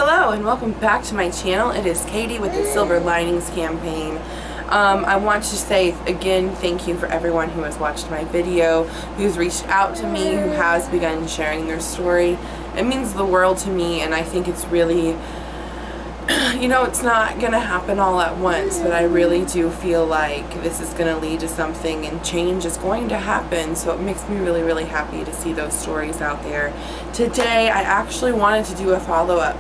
Hello and welcome back to my channel. It is Katie with the Silver Linings Campaign. I want to say again thank you for everyone who has watched my video, who's reached out to me, who has begun sharing their story. It means the world to me, and I think it's really, you know, it's not going to happen all at once, but I really do feel like this is going to lead to something and change is going to happen. So it makes me really, really happy to see those stories out there. Today, I actually wanted to do a follow-up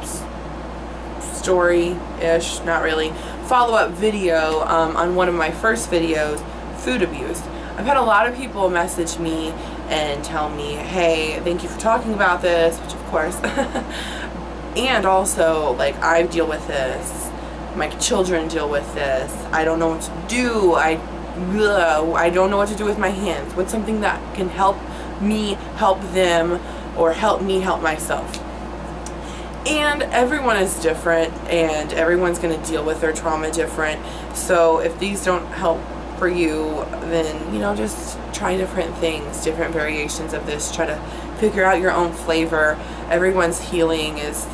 story-ish, not really, follow-up video on one of my first videos, food abuse. I've had a lot of people message me and tell me, hey, thank you for talking about this, which of course, and also, like, I deal with this, my children deal with this, I don't know what to do, I don't know what to do with my hands. What's something that can help me help them, or help me help myself? And everyone is different, and everyone's going to deal with their trauma different. So if these don't help for you, then, you know, just try different things, different variations of this. Try to figure out your own flavor. Everyone's healing is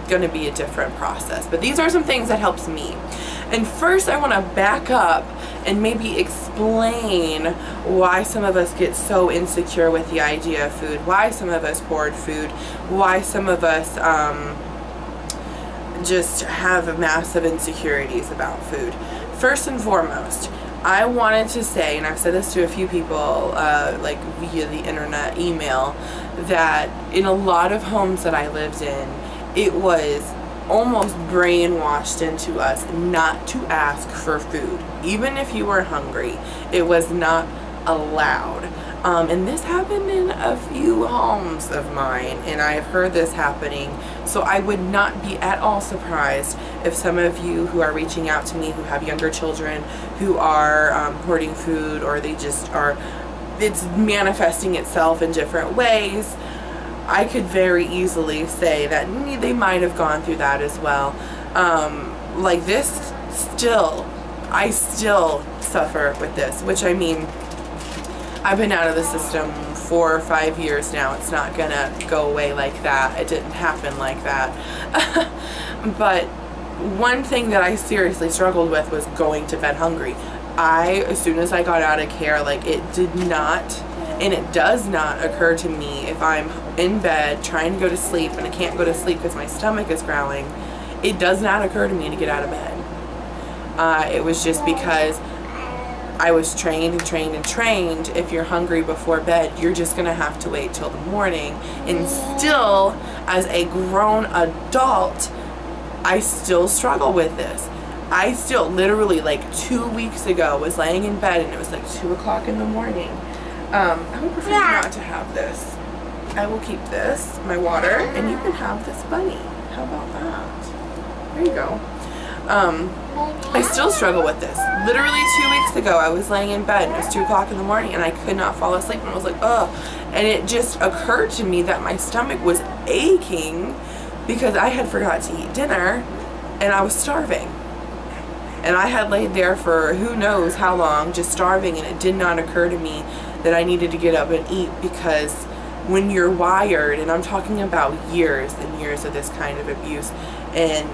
going to be a different process. But these are some things that helps me. And first I want to back up and maybe explain why some of us get so insecure with the idea of food, why some of us hoard food, why some of us just have massive insecurities about food. First and foremost, I wanted to say, and I've said this to a few people like via the internet, email, that in a lot of homes that I lived in, it was almost brainwashed into us not to ask for food. Even if you were hungry, it was not allowed. And this happened in a few homes of mine, and I've heard this happening. So I would not be at all surprised if some of you who are reaching out to me who have younger children who are hoarding food, or they just are, it's manifesting itself in different ways. I could very easily say that they might have gone through that as well. Like this, I still suffer with this, which, I mean, I've been out of the system 4 or 5 years now. It's not gonna go away like that. It didn't happen like that. But one thing that I seriously struggled with was going to bed hungry. As soon as I got out of care, like, it did not, and it does not occur to me if I'm in bed trying to go to sleep and I can't go to sleep because my stomach is growling, it does not occur to me to get out of bed. It was just because I was trained. If you're hungry before bed, you're just gonna have to wait till the morning. And still, as a grown adult, I still struggle with this. I still, literally, like 2 weeks ago, was laying in bed and it was like 2 o'clock in the morning. I would prefer not to have this. I will keep this, my water, and you can have this bunny. How about that? There you go. I still struggle with this. Literally 2 weeks ago, I was laying in bed, and it was 2 o'clock in the morning, and I could not fall asleep, and I was like, ugh. And it just occurred to me that my stomach was aching because I had forgot to eat dinner, and I was starving. And I had laid there for who knows how long, just starving, and it did not occur to me that I needed to get up and eat, because when you're wired, and I'm talking about years and years of this kind of abuse, and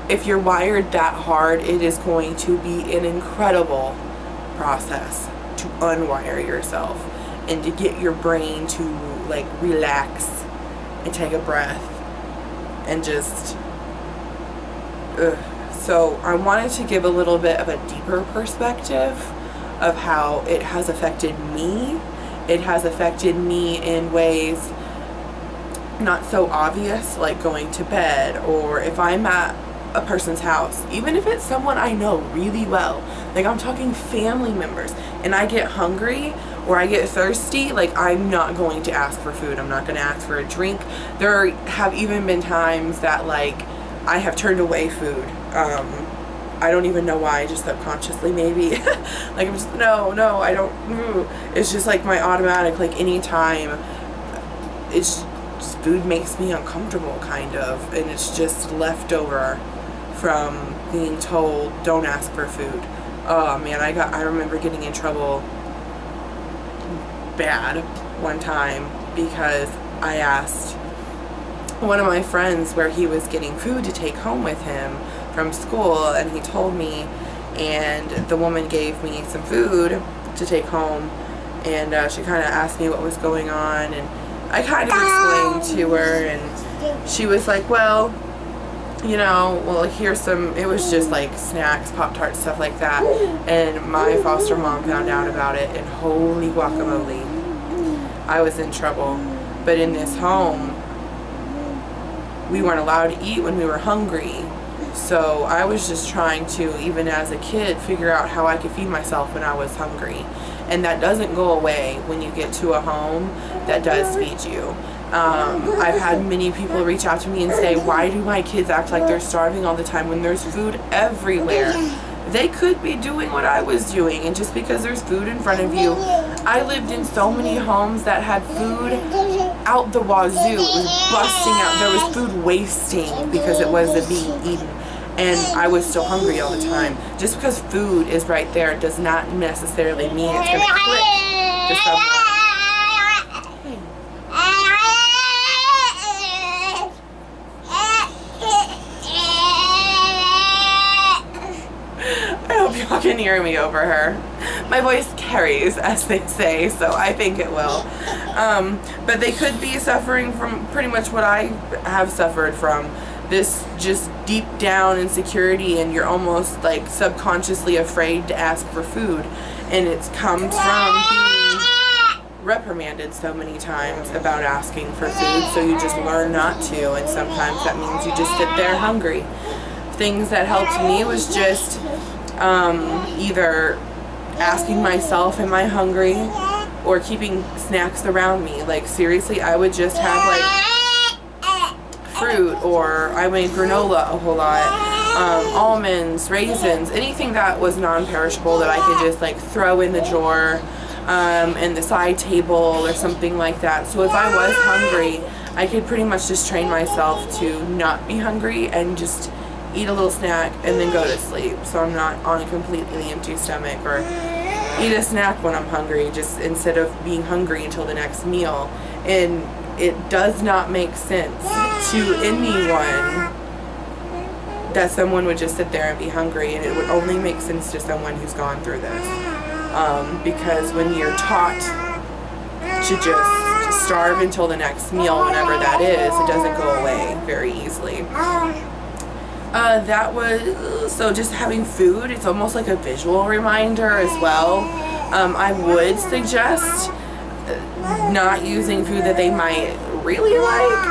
if you're wired that hard, it is going to be an incredible process to unwire yourself and to get your brain to, like, relax and take a breath and just So I wanted to give a little bit of a deeper perspective of how it has affected me. It has affected me in ways not so obvious, like going to bed, or if I'm at a person's house, even if it's someone I know really well, like I'm talking family members, and I get hungry or I get thirsty, like, I'm not going to ask for food. I'm not going to ask for a drink. There have even been times that, like, I have turned away food. I don't even know why, just subconsciously maybe. Like, I'm just, no, I don't, it's just like my automatic, like, anytime it's just, food makes me uncomfortable, kind of, and it's just leftover from being told don't ask for food. Oh man, I remember getting in trouble bad one time because I asked one of my friends where he was getting food to take home with him from school, and he told me, and the woman gave me some food to take home, and she kind of asked me what was going on, and I kind of explained to her, and she was like, well, you know, well, here's some, it was just like snacks, Pop-Tarts, stuff like that, and my foster mom found out about it, and holy guacamole, I was in trouble. But in this home, we weren't allowed to eat when we were hungry, so I was just trying to, even as a kid, figure out how I could feed myself when I was hungry, and that doesn't go away when you get to a home that does feed you. I've had many people reach out to me and say, why do my kids act like they're starving all the time when there's food everywhere? They could be doing what I was doing, and just because there's food in front of you. I lived in so many homes that had food out the wazoo. It was busting out. There was food wasting because it wasn't being eaten, and I was still hungry all the time. Just because food is right there does not necessarily mean it's going to click to someone. Y'all can hear me over her. My voice carries, as they say, so I think it will. But they could be suffering from pretty much what I have suffered from. This just deep down insecurity, and you're almost like subconsciously afraid to ask for food. And it comes from being reprimanded so many times about asking for food, so you just learn not to, and sometimes that means you just sit there hungry. Things that helped me was just either asking myself, am I hungry, or keeping snacks around me. Like seriously, I would just have like fruit, or I made granola a whole lot, almonds, raisins, anything that was non-perishable that I could just like throw in the drawer, in the side table or something like that. So if I was hungry, I could pretty much just train myself to not be hungry and just eat a little snack and then go to sleep, so I'm not on a completely empty stomach, or eat a snack when I'm hungry, just instead of being hungry until the next meal. And it does not make sense to anyone that someone would just sit there and be hungry, and it would only make sense to someone who's gone through this, because when you're taught to just starve until the next meal, whenever that is, it doesn't go away very easily. That was, so just having food, it's almost like a visual reminder as well. I would suggest not using food that they might really like.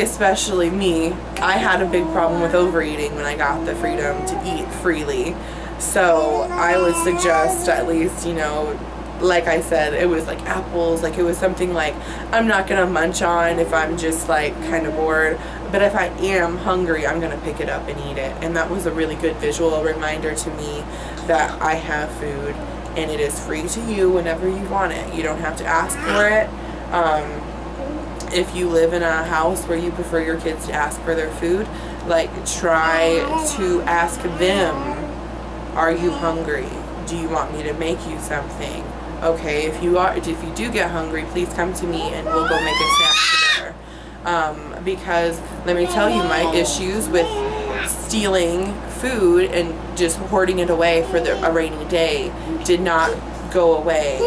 Especially me, I had a big problem with overeating when I got the freedom to eat freely. So I would suggest, at least, you know, like I said, it was like apples, like it was something like I'm not gonna munch on if I'm just like kind of bored, but if I am hungry, I'm gonna pick it up and eat it. And that was a really good visual reminder to me that I have food and it is free to you whenever you want it. You don't have to ask for it. If you live in a house where you prefer your kids to ask for their food, like try to ask them, are you hungry? Do you want me to make you something? Okay, if you do get hungry, please come to me and we'll go make a snack together. Because let me tell you, my issues with stealing food and just hoarding it away for a rainy day did not go away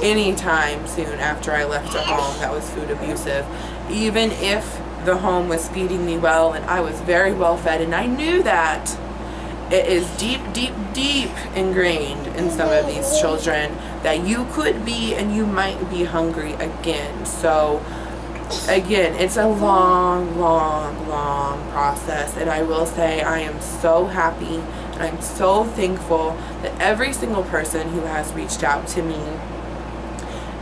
anytime soon after I left a home that was food abusive. Even if the home was feeding me well and I was very well fed, and I knew that, it is deep, deep, deep ingrained in some of these children that you could be and you might be hungry again. So again, it's a long, long, long process, and I will say I am so happy and I'm so thankful that every single person who has reached out to me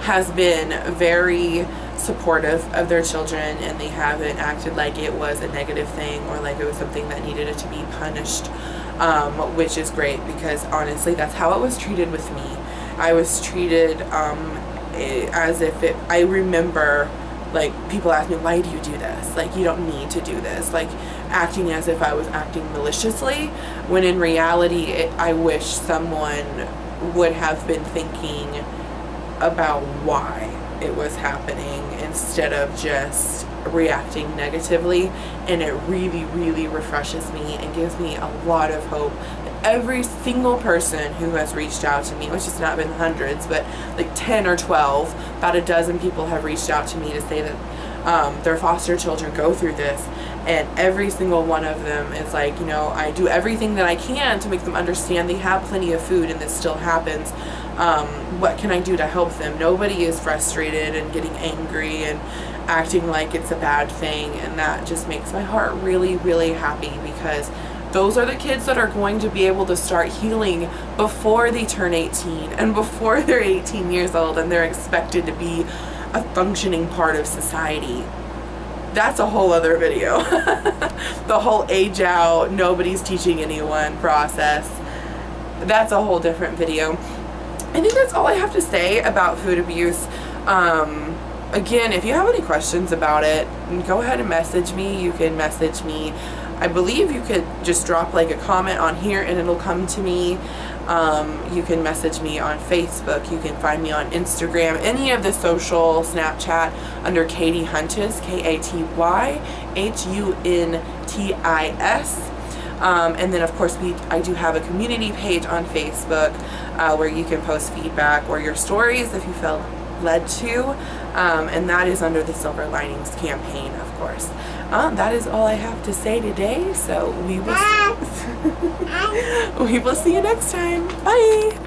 has been very supportive of their children, and they haven't acted like it was a negative thing or like it was something that needed to be punished. Which is great, because honestly that's how it was treated with me. I was treated as if I remember like people ask me, why do you do this? Like, you don't need to do this. Like acting as if I was acting maliciously, when in reality I wish someone would have been thinking about why it was happening instead of just reacting negatively. And it really, really refreshes me and gives me a lot of hope. Every single person who has reached out to me, which has not been hundreds, but like 10 or 12, about a dozen people have reached out to me to say that their foster children go through this. And every single one of them is like, you know, I do everything that I can to make them understand they have plenty of food and this still happens. What can I do to help them? Nobody is frustrated and getting angry and acting like it's a bad thing. And that just makes my heart really, really happy, because those are the kids that are going to be able to start healing before they turn 18 and before they're 18 years old and they're expected to be a functioning part of society. That's a whole other video. The whole age out, nobody's teaching anyone process. That's a whole different video. I think that's all I have to say about food abuse. Again, if you have any questions about it, go ahead and message me. You can message me. I believe you could just drop like a comment on here and it'll come to me. You can message me on Facebook. You can find me on Instagram, any of the social, Snapchat, under Katy Huntis, Katyhuntis. And then of course I do have a community page on Facebook where you can post feedback or your stories if you felt led to, and that is under the Silver Linings campaign, of course. That is all I have to say today, so we will see you next time. Bye!